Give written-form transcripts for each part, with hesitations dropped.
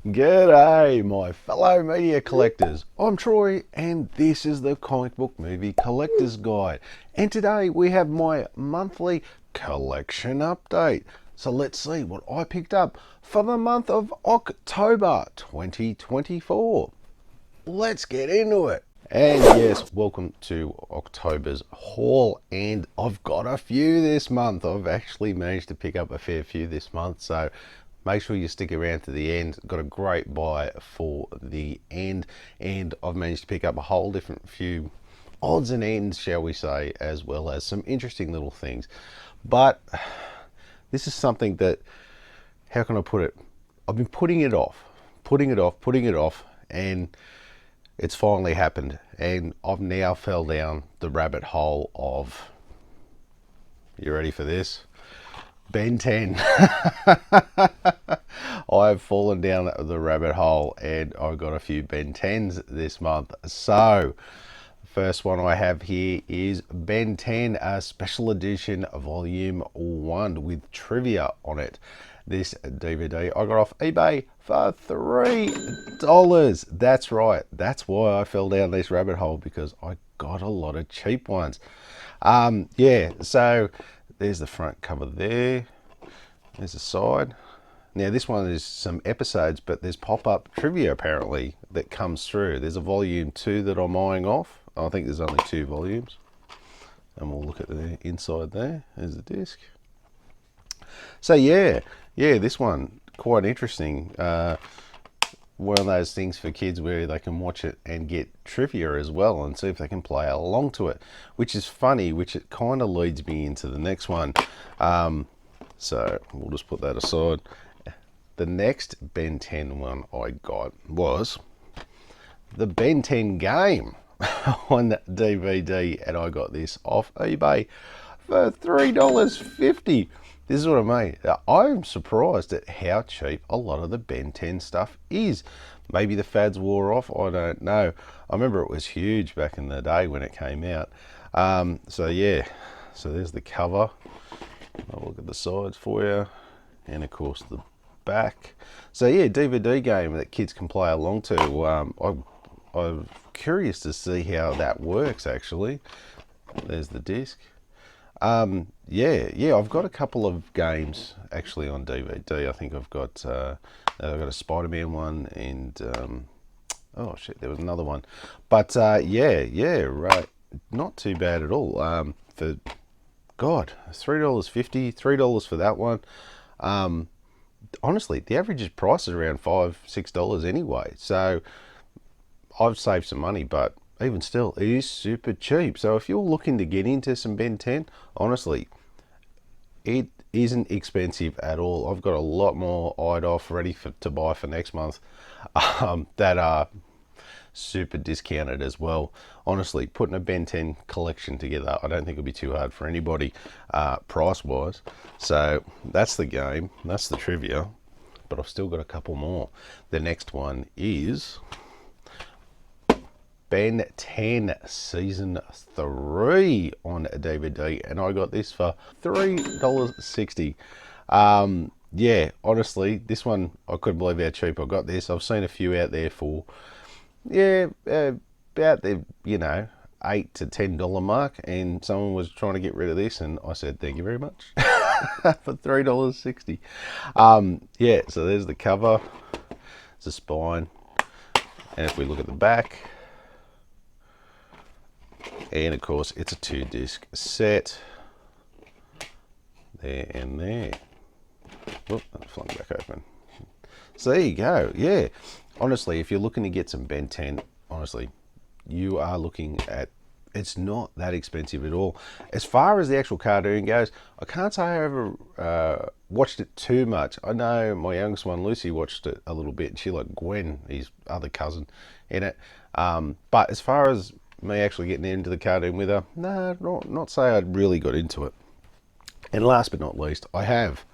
G'day, my fellow media collectors. I'm Troy, and this is the Comic Book Movie Collector's Guide. And today we have my monthly collection update. So let's see what I picked up for the month of October 2024. Let's get into it. And yes, welcome to October's haul, and I've got a few this month. I've actually managed to pick up a fair few this month, so make sure you stick around to the end. Got a great buy for the end, and I've managed to pick up a whole different few odds and ends, shall we say, as well as some interesting little things. But this is something that, how can I put it? I've been putting it off, and it's finally happened, and I've now fell down the rabbit hole of, you ready for this? Ben 10. I've fallen down the rabbit hole, and I've got a few Ben 10s this month. So first one I have here is Ben 10, a special edition volume 1 with trivia on it. This DVD I got off eBay for $3. That's right. That's why I fell down this rabbit hole, because I got a lot of cheap ones. Yeah, so there's the front cover there. There's the side. Now this one is some episodes, but there's pop-up trivia apparently that comes through. There's a volume 2 that I'm eyeing off. I think there's only 2 volumes. And we'll look at the inside there. There's the disc. So yeah, this one, quite interesting. One of those things for kids where they can watch it and get trivia as well and see if they can play along to it, which is funny, which it kind of leads me into the next one. So we'll just put that aside. The next Ben 10 one I got was the Ben 10 game on DVD, and I got this off eBay for $3.50. This is what I mean. I'm surprised at how cheap a lot of the Ben 10 stuff is. Maybe the fads wore off, I don't know. I remember it was huge back in the day when it came out. So yeah, so there's the cover. I'll look at the sides for you, and of course the back. So yeah, DVD game that kids can play along to. I'm curious to see how that works actually. There's the disc. Yeah, I've got a couple of games actually on DVD. I think I've got a Spider-Man one, and oh shit, there was another one. But yeah, right, not too bad at all. For God, $3.50, $3 for that one. Honestly, the average price is around $5, $6 anyway. So I've saved some money, but even still, it is super cheap. So if you're looking to get into some Ben 10, honestly, it isn't expensive at all. I've got a lot more eyed off ready to buy for next month that are super discounted as well. Honestly, putting a Ben 10 collection together, I don't think it'll be too hard for anybody price wise. So that's the game, that's the trivia, but I've still got a couple more. The next one is Ben 10 Season 3 on DVD, and I got this for $3.60. Yeah, honestly, this one, I couldn't believe how cheap I got this. I've seen a few out there for, yeah, about the, $8 to $10 mark, and someone was trying to get rid of this, and I said, thank you very much, for $3.60. Yeah, so there's the cover, it's the spine, and if we look at the back, and of course it's a 2-disc set, there and there. Whoop, that flung back open. So there you go. Yeah, honestly, if you're looking to get some Ben 10, honestly, you are looking at, it's not that expensive at all. As far as the actual cartoon goes, I can't say I ever watched it too much. I know my youngest one, Lucy, watched it a little bit, and she liked Gwen, his other cousin, in it. But as far as me actually getting into the cartoon with her, no, not say I really got into it. And last but not least, I have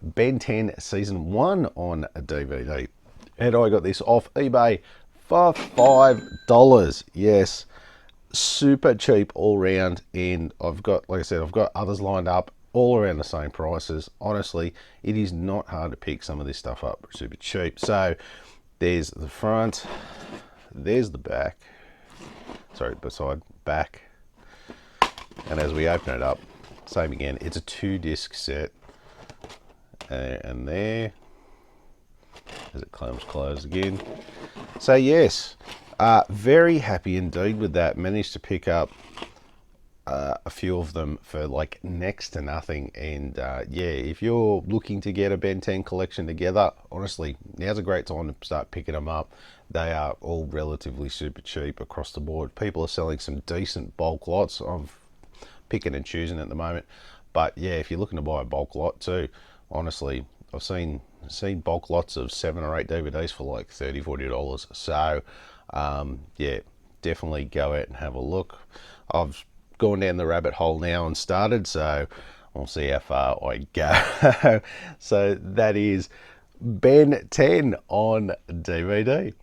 Ben 10 Season 1 on a DVD, and I got this off eBay for $5. Yes, super cheap all round, and I've got, like I said, I've got others lined up, all around the same prices. Honestly, it is not hard to pick some of this stuff up super cheap. So there's the front, there's the back, sorry, beside back, and as we open it up, same again, it's a 2-disc set, and there, as it comes closed again. So yes, very happy indeed with that. Managed to pick up a few of them for like next to nothing, and yeah, if you're looking to get a Ben 10 collection together, honestly, now's a great time to start picking them up. They are all relatively super cheap across the board. People are selling some decent bulk lots. I'm picking and choosing at the moment, but yeah, if you're looking to buy a bulk lot too, honestly, I've seen bulk lots of 7 or 8 DVDs for like $30-40. So yeah, definitely go out and have a look. I've gone down the rabbit hole now and started, so we'll see how far I go. So that is Ben 10 on DVD.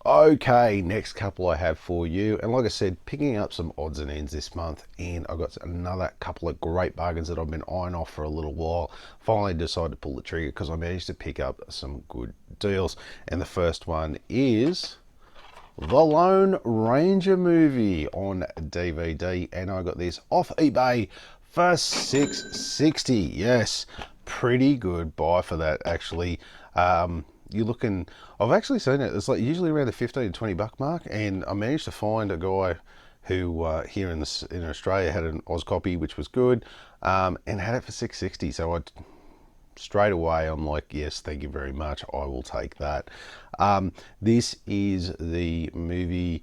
Okay, next couple I have for you, and like I said, picking up some odds and ends this month, and I got another couple of great bargains that I've been eyeing off for a little while. Finally decided to pull the trigger because I managed to pick up some good deals, and the first one is the Lone Ranger movie on DVD, and I got this off eBay for $6.60. Yes, pretty good buy for that actually. You're looking, I've actually seen it, it's like usually around the 15 to $20 mark, and I managed to find a guy who here in Australia had an Oz copy, which was good, and had it for $6.60. So I straight away I'm like, yes, thank you very much, I will take that. This is the movie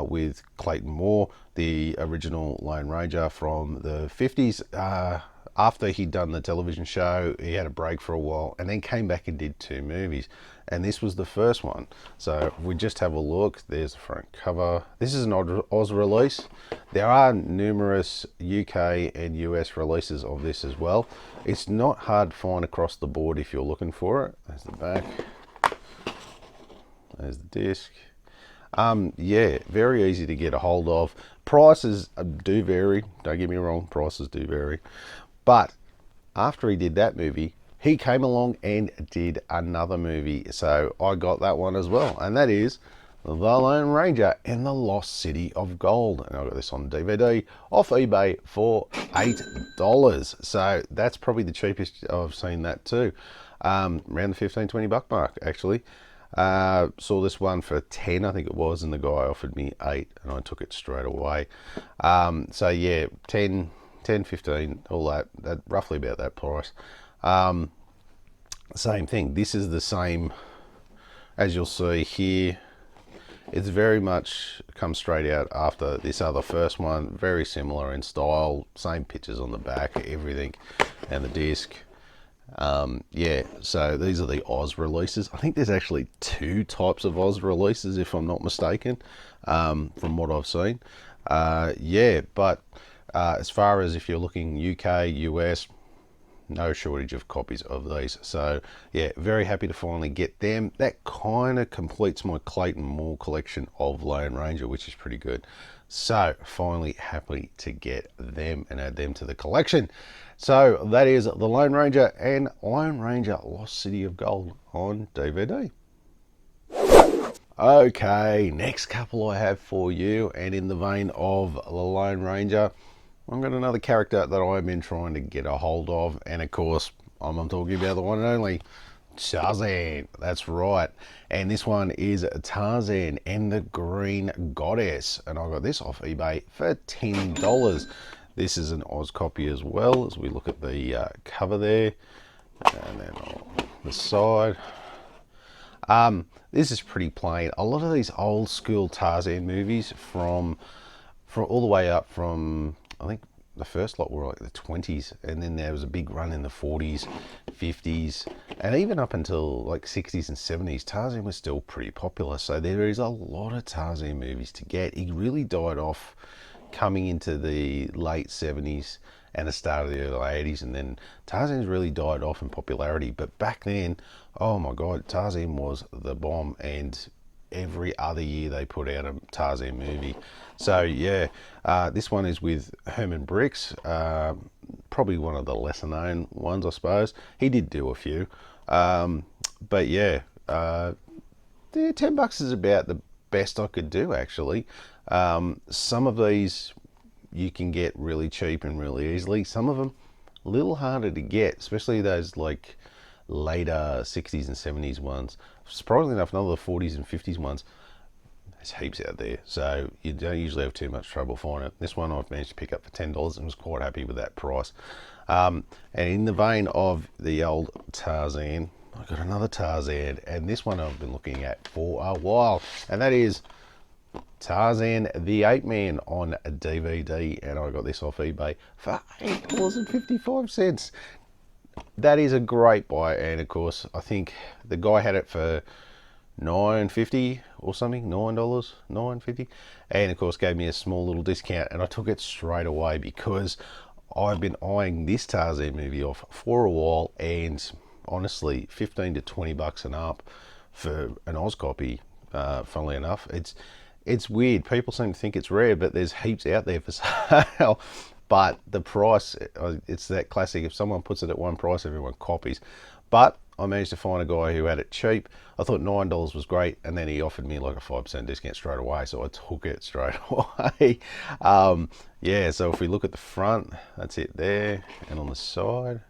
with Clayton Moore, the original Lone Ranger from the 50s. After he'd done the television show, he had a break for a while and then came back and did 2 movies. And this was the first one. So we just have a look. There's the front cover. This is an Oz release. There are numerous UK and US releases of this as well. It's not hard to find across the board if you're looking for it. There's the back. There's the disc. Yeah, very easy to get a hold of. Prices do vary. Don't get me wrong, prices do vary. But after he did that movie, he came along and did another movie. So I got that one as well. And that is The Lone Ranger and the Lost City of Gold. And I got this on DVD off eBay for $8. So that's probably the cheapest I've seen that too. Around the 15-20 buck mark actually. Saw this one for 10, I think it was, and the guy offered me 8 and I took it straight away. So yeah, 10, 15, all that roughly about that price. Same thing, this is the same as you'll see here. It's very much come straight out after this other first one, very similar in style, same pictures on the back, everything, and the disc. Yeah, so these are the Oz releases. I think there's actually 2 types of Oz releases if I'm not mistaken, from what I've seen. Yeah, but as far as if you're looking UK, US, no shortage of copies of these. So yeah, very happy to finally get them. That kind of completes my Clayton Moore collection of Lone Ranger, which is pretty good. So finally happy to get them and add them to the collection. So that is The Lone Ranger and Lone Ranger Lost City of Gold on DVD. Okay, next couple I have for you, and in the vein of The Lone Ranger, I've got another character that I've been trying to get a hold of, and of course, I'm talking about the one and only Tarzan. That's right. And this one is Tarzan and the Green Goddess, and I got this off eBay for $10. This is an Oz copy as well, as we look at the cover there, and then on the side. This is pretty plain. A lot of these old school Tarzan movies from all the way up from, I think the first lot were like the 20s, and then there was a big run in the 40s, 50s, and even up until like 60s and 70s, Tarzan was still pretty popular. So there is a lot of Tarzan movies to get. He really died off coming into the late 70s and the start of the early 80s, and then Tarzan's really died off in popularity. But back then, oh my god, Tarzan was the bomb, and every other year they put out a Tarzan movie. So yeah, this one is with Herman Brix. probably one of the lesser known ones, I suppose. He did do a few. But yeah, yeah, $10 is about the best I could do, actually. Some of these you can get really cheap and really easily. Some of them a little harder to get, especially those like later 60s and 70s ones. Surprisingly enough, none of the 40s and 50s ones. There's heaps out there, so you don't usually have too much trouble finding it. This one I've managed to pick up for $10 and was quite happy with that price. And in the vein of the old Tarzan, I got another Tarzan, and this one I've been looking at for a while, and that is Tarzan The Ape Man on DVD, and I got this off eBay for $8.55. That is a great buy, and of course I think the guy had it for $9.50 or something, $9.50, and of course gave me a small little discount, and I took it straight away because I've been eyeing this Tarzan movie off for a while, and honestly, 15 to 20 bucks and up for an Oz copy. Funnily enough, it's weird. People seem to think it's rare, but there's heaps out there for sale. But the price, it's that classic. If someone puts it at one price, everyone copies. But I managed to find a guy who had it cheap. I thought $9 was great, and then he offered me like a 5% discount straight away, so I took it straight away. Yeah, so if we look at the front, that's it there, and on the side.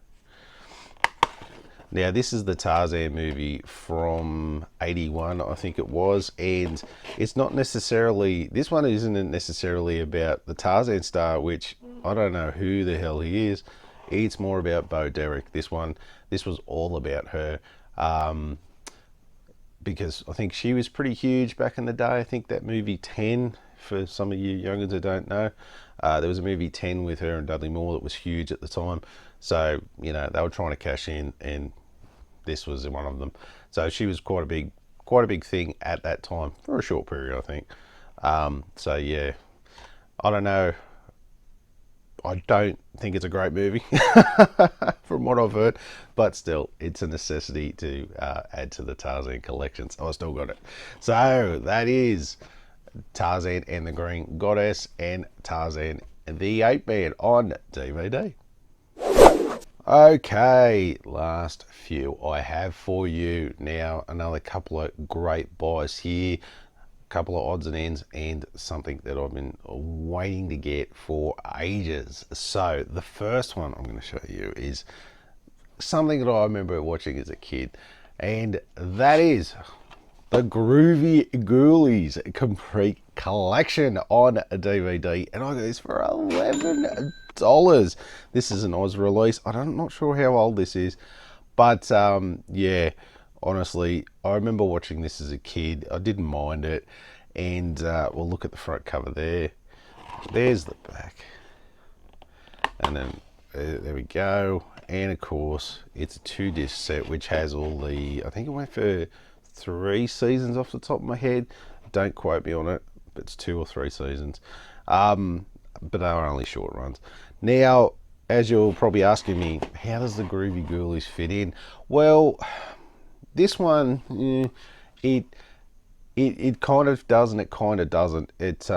Now, this is the Tarzan movie from 81, I think it was, and it's not necessarily, this one isn't necessarily about the Tarzan star, which I don't know who the hell he is. It's more about Bo Derek. This was all about her, because I think she was pretty huge back in the day. I think that movie 10, for some of you youngins who don't know, there was a movie 10 with her and Dudley Moore that was huge at the time. So, you know, they were trying to cash in, and this was one of them. So she was quite a big thing at that time for a short period, I think. So yeah, I don't know. I don't think it's a great movie from what I've heard, but still, it's a necessity to add to the Tarzan collection. So I still got it. So that is Tarzan and the Green Goddess and Tarzan the Ape Man on DVD. Okay, last few I have for you. Now, another couple of great buys here. Couple of odds and ends, and something that I've been waiting to get for ages. So the first one I'm going to show you is something that I remember watching as a kid, and that is the Groovie Ghoulies complete collection on a DVD, and I got this for $11. This is an Oz release. I'm not sure how old this is, but yeah, honestly, I remember watching this as a kid. I didn't mind it, and we'll look at the front cover there. There's the back, and then there we go. And of course, it's a 2-disc set, which has all the, I think it went for 3 seasons off the top of my head. Don't quote me on it, but it's 2 or 3 seasons. But they were only short runs. Now, as you're probably asking me, how does the Groovie Ghoulies fit in? Well, this one, it kind of does and it kind of doesn't. It's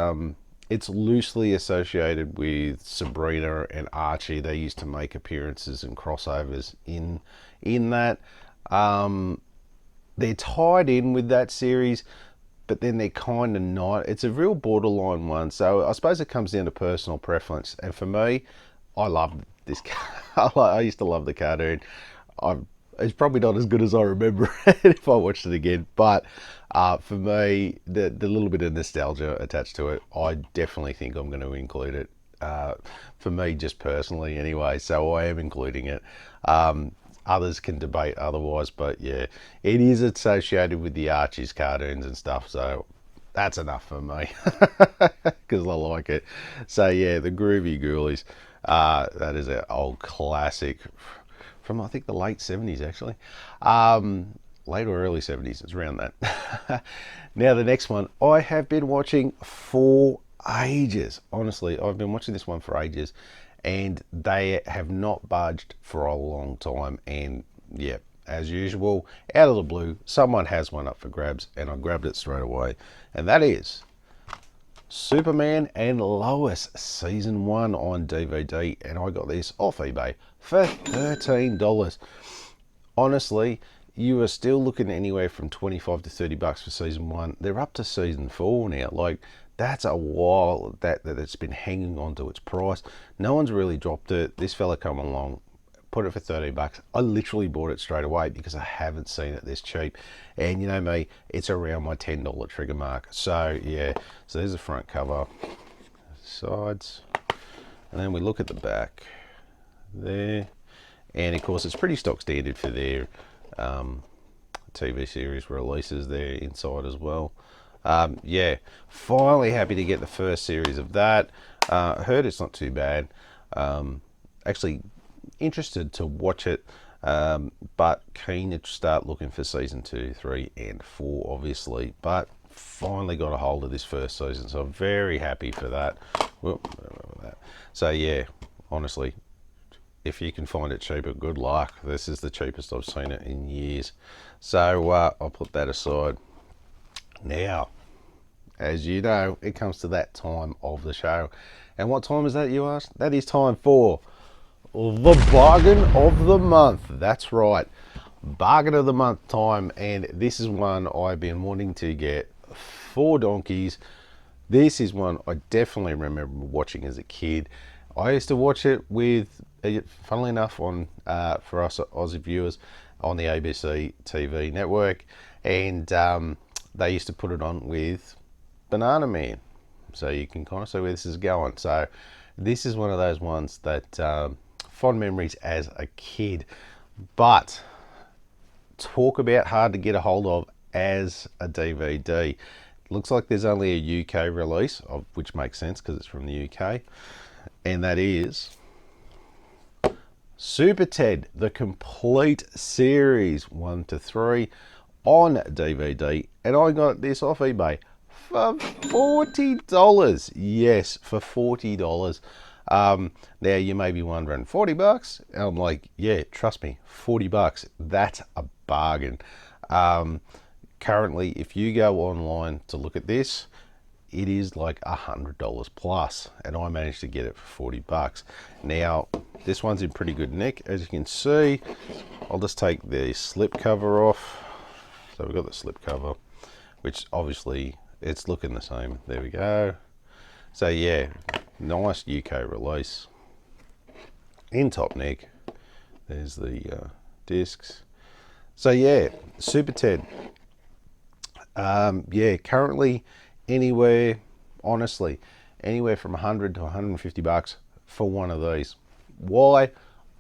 loosely associated with Sabrina and Archie. They used to make appearances and crossovers in that. They're tied in with that series, but then they're kind of not. It's a real borderline one. So I suppose it comes down to personal preference. And for me, I love this. I used to love the cartoon. It's probably not as good as I remember it if I watched it again, but for me, the little bit of nostalgia attached to it, I definitely think I'm going to include it. For me, just personally anyway, so I am including it. Others can debate otherwise, but yeah, it is associated with the Archie's cartoons and stuff, so that's enough for me because I like it. So yeah, the Groovie Ghoulies, that is an old classic from I think the late 70s actually. Late or early 70s, it's around that. Now the next one I have been watching for ages. Honestly, I've been watching this one for ages, and they have not budged for a long time. And yeah, as usual, out of the blue, someone has one up for grabs, and I grabbed it straight away. And that is Superman and Lois Season 1 on DVD, and I got this off eBay for $13. Honestly, you are still looking anywhere from 25 to 30 bucks for Season 1. They're up to Season 4 now. Like, that's a while that it's been hanging on to its price. No one's really dropped it. This fella come along, put it for 13 bucks. I literally bought it straight away because I haven't seen it this cheap. And you know me, it's around my $10 trigger mark. So yeah, so there's the front cover, sides, and then we look at the back there. And of course, it's pretty stock standard for their TV series releases there inside as well. Yeah, finally happy to get the first series of that. I heard it's not too bad. Actually interested to watch it, but keen to start looking for season 2, 3 and 4 obviously, but finally got a hold of this first season, so I'm very happy for that. So yeah, honestly, if you can find it cheaper, good luck. This is the cheapest I've seen it in years. So I'll put that aside. Now, as you know, it comes to that time of the show. And what time is that, you ask? That is time for the bargain of the month. That's right, bargain of the month time. And this is one I've been wanting to get for donkeys. This is one I definitely remember watching as a kid. I used to watch it with, funnily enough, on for us Aussie viewers on the ABC TV network, and they used to put it on with Banana Man, so you can kind of see where this is going. So this is one of those ones that fond memories as a kid, but talk about hard to get a hold of as a DVD. Looks like there's only a UK release, which makes sense because it's from the UK, and that is Super Ted, the complete series 1 to 3 on DVD, and I got this off eBay for $40. Yes, for $40. Now you may be wondering, 40 bucks? And I'm like, yeah, trust me, 40 bucks. That's a bargain. Currently, if you go online to look at this, it is like $100 plus, and I managed to get it for 40 bucks. Now, this one's in pretty good nick, as you can see. I'll just take the slip cover off. So we've got the slip cover, which obviously it's looking the same. There we go. So yeah, nice UK release. In top nick. There's the discs. So yeah, Super Ted. Yeah, currently anywhere, honestly, anywhere from 100 to 150 bucks for one of these. Why?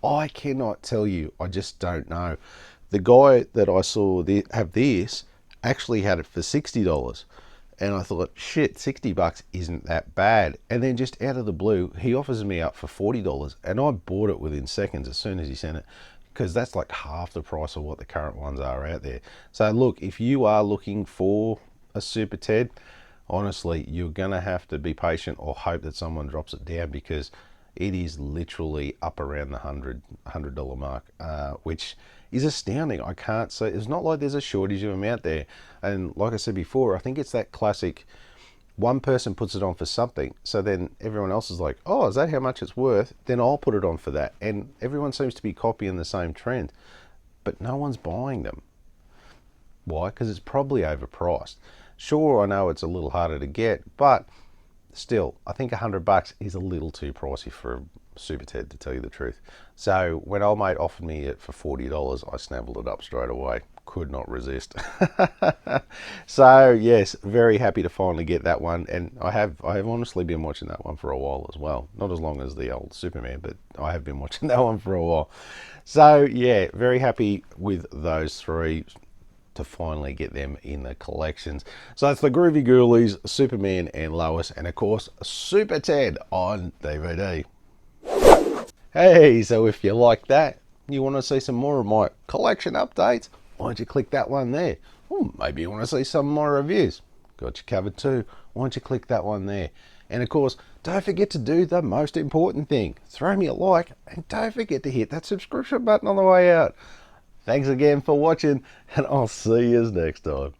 I cannot tell you. I just don't know. The guy that I saw have this actually had it for $60, and I thought, shit, 60 bucks isn't that bad. And then just out of the blue, he offers me up for $40, and I bought it within seconds as soon as he sent it, because that's like half the price of what the current ones are out there. So look, if you are looking for a Super Ted, honestly, you're gonna have to be patient or hope that someone drops it down, because it is literally up around the $100 mark, which is astounding. I can't say, it's not like there's a shortage of them out there. And like I said before, I think it's that classic, one person puts it on for something, so then everyone else is like, oh, is that how much it's worth? Then I'll put it on for that. And everyone seems to be copying the same trend, but no one's buying them. Why? Because it's probably overpriced. Sure, I know it's a little harder to get, but still, I think 100 bucks is a little too pricey for a Super Ted, to tell you the truth. So when old mate offered me it for $40, I snapped it up straight away. Could not resist. So yes, very happy to finally get that one, and I have honestly been watching that one for a while as well. Not as long as the old Superman, but I have been watching that one for a while. So yeah, very happy with those three to finally get them in the collections. So that's the Groovie Ghoulies, Superman and Lois, and of course Super Ted on DVD. Hey, so if you like that, you want to see some more of my collection updates, why don't you click that one there? Or maybe you want to see some of my reviews, got you covered too. Why don't you click that one there? And of course, don't forget to do the most important thing, throw me a like, and don't forget to hit that subscription button on the way out. Thanks again for watching, and I'll see you next time.